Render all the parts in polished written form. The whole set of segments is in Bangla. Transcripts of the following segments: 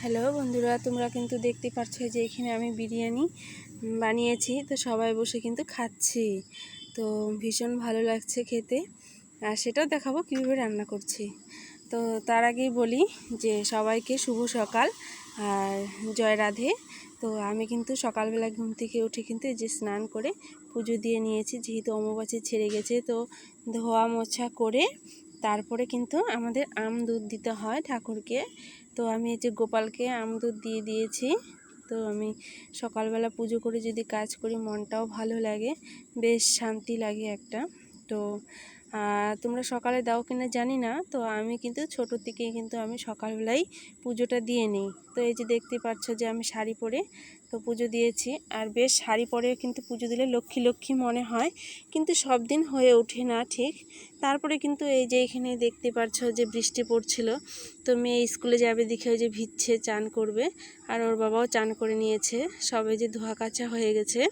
হ্যালো বন্ধুরা, তোমরা কিন্তু দেখতে পাচ্ছ যে এখানে আমি বিরিয়ানি বানিয়েছি। তো সবাই বসে কিন্তু খাচ্ছি। তো ভীষণ ভালো লাগছে খেতে, আর সেটাও দেখাবো কীভাবে রান্না করছি। তো তার আগেই বলি যে সবাইকে শুভ সকাল আর জয় রাধে। তো আমি কিন্তু সকালবেলা ঘুম থেকে উঠে কিন্তু এই যে স্নান করে পুজো দিয়ে নিয়েছি, যেহেতু অমাবস্যা ছেড়ে গেছে। তো ধোয়া মোছা করে তারপরে কিন্তু আমাদের আম দুধ দিতে হয় ঠাকুরকে। তো আমি এই যে গোপালকে আম দুধ দিয়ে দিয়েছি। তো আমি সকালবেলা পুজো করে যদি কাজ করি মনটাও ভালো লাগে, বেশ শান্তি লাগে একটা। তো তোমরা সকালে দাও কিনা জানি না। তো আমি কিন্তু ছোটো থেকেই কিন্তু আমি সকালবেলাই পুজোটা দিয়ে নিই। তো এই যে দেখতে পাচ্ছ যে আমি শাড়ি পরে তো পুজো দিয়েছি। আর বেশ শাড়ি পরেও কিন্তু পুজো দিলে লক্ষ্মী লক্ষ্মী মনে হয়, কিন্তু সব দিন হয়ে ওঠে না ঠিক। তারপরে কিন্তু এই যে এখানে দেখতে পাচ্ছ যে বৃষ্টি পড়ছিল। তো মেয়ে স্কুলে যাবে দেখে ওই যে ভিজছে, চান করবে। আর ওর বাবাও চান করে নিয়েছে, সবাই যে ধোয়া কাচা হয়ে গেছে।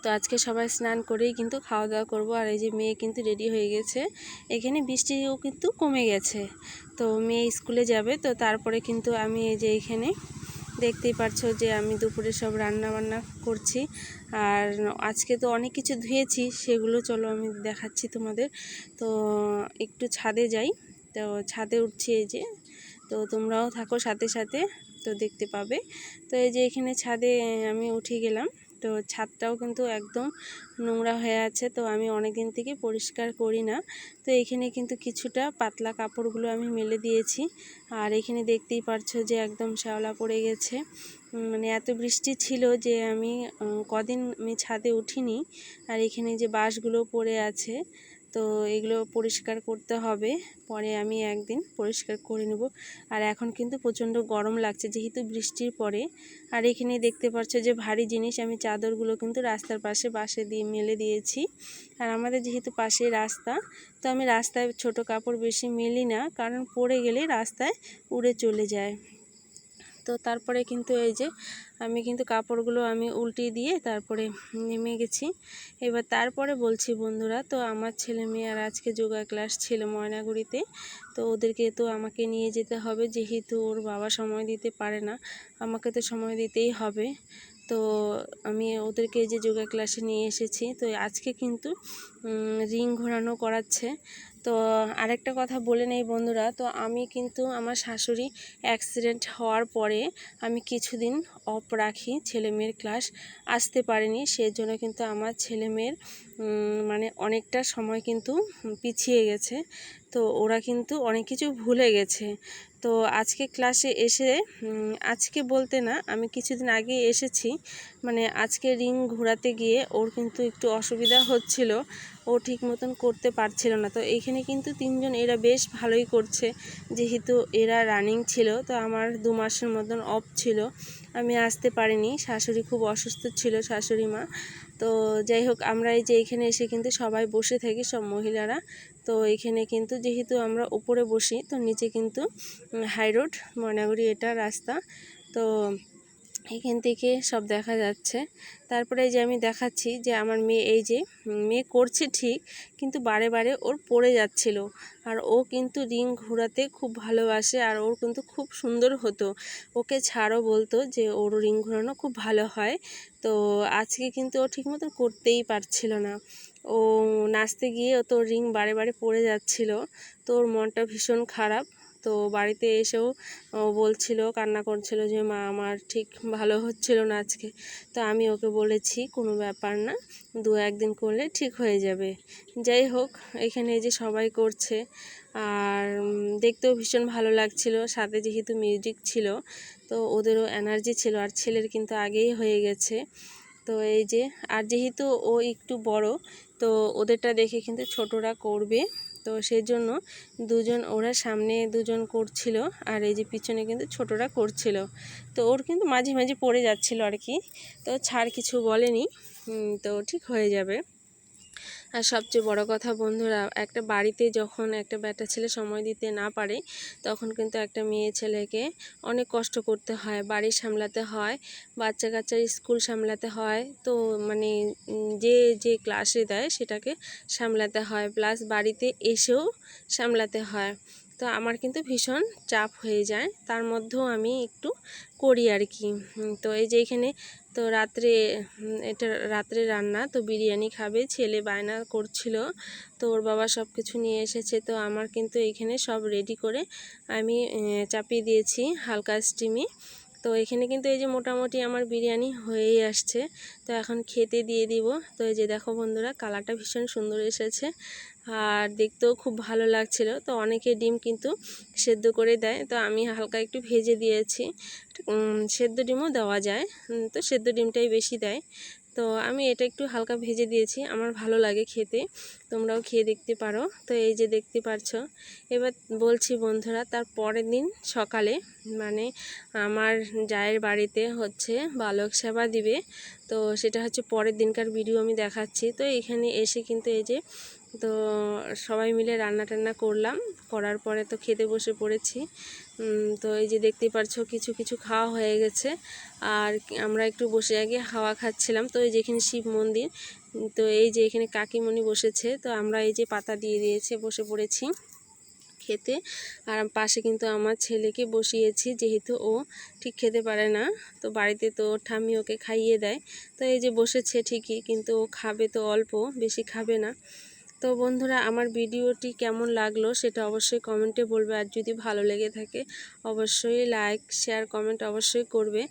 তো আজকে সবাই স্নান করেই কিন্তু খাওয়া দাওয়া করব। আর এই যে মেয়ে কিন্তু রেডি হয়ে গেছে। এখানে বৃষ্টিও কিন্তু কমে গেছে। তো মেয়ে স্কুলে যাবে। তো তারপরে কিন্তু আমি এই যে এখানে দেখতেই পাচ্ছো যে আমি দুপুরে সব রান্না বান্না করছি। আর আজকে তো অনেক কিছু ধুয়েছি, সেগুলো চলো আমি দেখাচ্ছি তোমাদের। তো একটু ছাদে যাই। তো ছাদে উঠছি এই যে। তো তোমরাও থাকো সাথে সাথে, তো দেখতে পাবে। তো এই যে এখানে ছাদে আমি উঠে গেলাম। তো ছাদটাও কিন্তু একদম নোংরা হয়ে আছে। তো আমি অনেক দিন থেকে পরিষ্কার করি না। তো এখানে কিন্তু কিছুটা পাতলা কাপড়গুলো আমি মেলে দিয়েছি। আর এখানে দেখতেই পারছো যে একদম শ্যাওলা পড়ে গেছে। মানে এত বৃষ্টি ছিল যে আমি কদিন আমি ছাদে উঠিনি। আর এখানে যে বাঁশগুলো পড়ে আছে, তো এগুলো পরিষ্কার করতে হবে, পরে আমি একদিন পরিষ্কার করে নেব। আর এখন কিন্তু প্রচণ্ড গরম লাগছে যেহেতু বৃষ্টির পরে। আর এখানে দেখতে পাচ্ছ যে ভারী জিনিস আমি চাদরগুলো কিন্তু রাস্তার পাশে বাঁশে দিয়ে মেলে দিয়েছি। আর আমাদের যেহেতু পাশে রাস্তা, তো আমি রাস্তায় ছোট কাপড় বেশি মেলি না, কারণ পরে গেলে রাস্তায় উড়ে চলে যায়। তো তারপরে কিন্তু এই যে আমি কিন্তু কাপড়গুলো আমি উল্টিয়ে দিয়ে তারপরে নেমে গেছি। এবার তারপরে বলছি বন্ধুরা, তো আমার ছেলে মেয়ে আর আজকে যোগা ক্লাস ছিল ময়নাগুড়িতে। তো ওদেরকে তো আমাকে নিয়ে যেতে হবে, যেহেতু ওর বাবা সময় দিতে পারে না, আমাকে তো সময় দিতেই হবে। তো আমি ওদেরকে যে যোগা ক্লাসে নিয়ে এসেছি। তো আজকে কিন্তু রিং ঘোরানো করাচ্ছে। তো আরেকটা কথা বলে নেই বন্ধুরা, তো আমি কিন্তু আমার শাশুড়ি অ্যাক্সিডেন্ট হওয়ার পরে আমি কিছুদিন অফ রাখি, ছেলে মেয়ের ক্লাস আসতে পারিনি। সেজন্য কিন্তু আমার ছেলে মেয়ের মানে অনেকটা সময় কিন্তু পিছিয়ে গেছে। তো ওরা কিন্তু অনেক কিছু ভুলে গেছে। তো আজকে ক্লাসে এসে আজকে বলতে না, আমি কিছুদিন আগে এসেছি। মানে আজকে রিং ঘোরাতে গিয়ে ওর কিন্তু একটু অসুবিধা হচ্ছিল, ও ঠিক মতন করতে পারছিল না। তো এইখানে কিন্তু তিনজন এরা বেশ ভালোই করছে, যেহেতু এরা রানিং ছিল। তো আমার 2 মাসের মতন অফ ছিল, আমি আসতে পারিনি। শাশুড়ি খুব অসুস্থ ছিল, শাশুড়ি মা। তো যাই হোক, আমরা এই যে এখানে এসে কিন্তু সবাই বসে থাকি, সব মহিলারা। তো এখানে কিন্তু যেহেতু আমরা উপরে বসি, তো নিচে কিন্তু হাই রোড ময়নাগুড়ি এটা রাস্তা। তো এখান থেকে সব দেখা যাচ্ছে। তারপরে এই যে আমি দেখাচ্ছি যে আমার মেয়ে, এই যে মেয়ে করছে ঠিক, কিন্তু বারে বারে ওর পড়ে যাচ্ছিল। আর ও কিন্তু রিং ঘোরাতে খুব ভালোবাসে, আর ওর কিন্তু খুব সুন্দর হতো। ওকে ছাড়ও বলতো যে ওর রিং ঘোরানো খুব ভালো হয়। তো আজকে কিন্তু ও ঠিক মতো করতেই পারছিল না। ও নাচতে গিয়ে ও তো রিং বারে বারে পড়ে যাচ্ছিল। তো ওর মনটা ভীষণ খারাপ। তো বাড়িতে এসেও ও বলছিল, কান্না করছিল যে মা আমার ঠিক ভালো হচ্ছিল না আজকে। তো আমি ওকে বলেছি কোনো ব্যাপার না, 2-1 দিন করলে ঠিক হয়ে যাবে। যাই হোক, এখানে এই যে সবাই করছে, আর দেখতেও ভীষণ ভালো লাগছিল। সাথে যেহেতু মিউজিক ছিল, তো ওদেরও এনার্জি ছিল। আর ছেলের কিন্তু আগেই হয়ে গেছে। তো এই যে, আর যেহেতু ও একটু বড়, তো ওদেরটা দেখে কিন্তু ছোটরা করবে। তো সেজন্য দুজন, ওরা সামনে দুজন করছিল, আর এই যে পিছনে কিন্তু ছোটরা করছিল। তো ওর কিন্তু মাঝে মাঝে পড়ে যাচ্ছিল আর কি। তো ছাড় কিছু বলেনি, তো ঠিক হয়ে যাবে। আর সবচেয়ে বড় কথা বন্ধুরা, একটা বাড়িতে যখন একটা বেটা ছেলে সময় দিতে না পারে, তখন কিন্তু একটা মেয়ে ছেলেকে অনেক কষ্ট করতে হয়, বাড়ি সামলাতে হয়, বাচ্চা কাচ্চার স্কুল সামলাতে হয়। তো মানে যে যে ক্লাসে দেয় সেটাকে সামলাতে হয়, প্লাস বাড়িতে এসেও সামলাতে হয়। তো আমার কিন্তু ভীষণ চাপ হয়ে যায়, তার মধ্যেও আমি একটু করি আর কি। তো এই যে এখানে তো রাত্রে এটা রাত্রে রান্না, তো বিরিয়ানি খাবে, ছেলে বায়না করছিল, তো ওর বাবা সব কিছু নিয়ে এসেছে। তো আমার কিন্তু এইখানে সব রেডি করে আমি চাপিয়ে দিয়েছি হালকা স্টিমে। তো এখানে কিন্তু এই যে মোটামুটি আমার বিরিয়ানি হয়েই আসছে, তো এখন খেতে দিয়ে দিব। তো এই যে দেখো বন্ধুরা, কালারটা ভীষণ সুন্দর এসেছে আর দেখতেও খুব ভালো লাগছিল। তো অনেকে ডিম কিন্তু সেদ্ধ করে দেয়, তো আমি হালকা একটু ভেজে দিয়েছি। সেদ্ধ ডিমও দেওয়া যায়, তো সেদ্ধ ডিমটাই বেশি দেয়। তো আমি এটা একটু হালকা ভেজে দিয়েছি, আমার ভালো লাগে খেতে, তোমরাও খেয়ে দেখতে পারো। তো এই যে দেখতে পারছো, এবার বলছি বন্ধুরা, তার পরের দিন সকালে মানে আমার জায়ের বাড়িতে হচ্ছে বালক সেবা দিবে, তো সেটা হচ্ছে পরের দিনকার ভিডিও আমি দেখাচ্ছি। তো এখানে এসে কিন্তু এই যে তো সবাই মিলে রান্না টান্না করলাম, করার পরে তো খেতে বসে পড়েছি। তো এই যে দেখতে পাচ্ছ কিছু কিছু খাওয়া হয়ে গেছে, আর আমরা একটু বসে আগে হাওয়া খাচ্ছিলাম। তো এই যে এখানে শিব মন্দির, তো এই যে এখানে কাকিমণি বসেছে, তো আমরা এই যে পাতা দিয়ে দিয়েছে বসে পড়েছি খেতে। আর পাশে কিন্তু আমার ছেলেকে বসিয়েছি, যেহেতু ও ঠিক খেতে পারে না, তো বাড়িতে তো ঠাম্মি ওকে খাইয়ে দেয়। তো এই যে বসেছে ঠিকই, কিন্তু ও খাবে তো অল্প, বেশি খাবে না। তো বন্ধুরা, আমার ভিডিওটি কেমন লাগলো সেটা অবশ্যই কমেন্টে বলবে, আর যদি ভালো লেগে থাকে অবশ্যই লাইক শেয়ার কমেন্ট অবশ্যই করবে।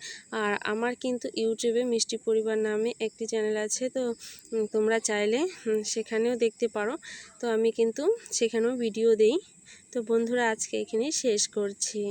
আর আমার কিন্তু ইউটিউবে মিষ্টি পরিবার নামে একটি চ্যানেল আছে, তো তোমরা চাইলে সেখানেও দেখতে পারো। তো আমি কিন্তু সেখানেও ভিডিও দেই। তো বন্ধুরা, আজকে এখানেই শেষ করছি।